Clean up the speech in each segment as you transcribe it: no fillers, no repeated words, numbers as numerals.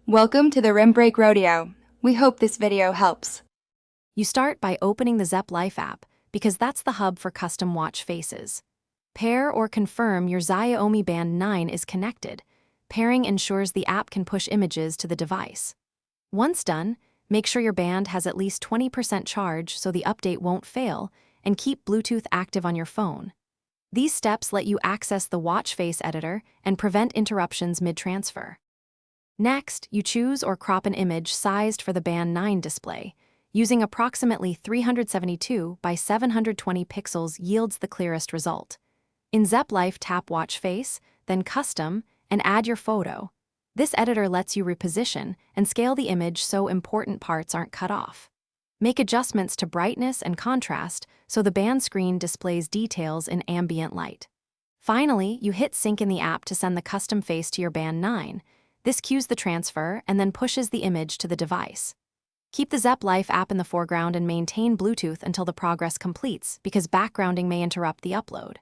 Welcome to the Rim Break Rodeo. We hope this video helps. You start by opening the Zepp Life app because that's the hub for custom watch faces. Pair or confirm your Xiaomi Band 9 is connected. Pairing ensures the app can push images to the device. Once done, make sure your band has at least 20% charge so the update won't fail, and keep Bluetooth active on your phone. These steps let you access the watch face editor and prevent interruptions mid-transfer. Next, you choose or crop an image sized for the Band 9 display. Using approximately 372 by 720 pixels yields the clearest result. In Zepp Life, tap Watch Face, then Custom, and add your photo. This editor lets you reposition and scale the image so important parts aren't cut off. Make adjustments to brightness and contrast so the band screen displays details in ambient light. Finally, you hit sync in the app to send the custom face to your Band 9. This cues the transfer and then pushes the image to the device. Keep the Zepp Life app in the foreground and maintain Bluetooth until the progress completes because backgrounding may interrupt the upload.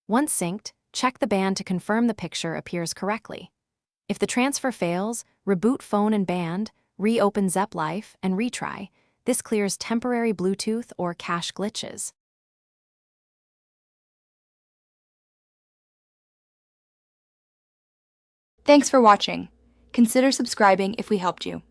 Once synced, check the band to confirm the picture appears correctly. If the transfer fails, reboot phone and band, reopen Zepp Life, and retry. This clears temporary Bluetooth or cache glitches. Thanks for watching. Consider subscribing if we helped you.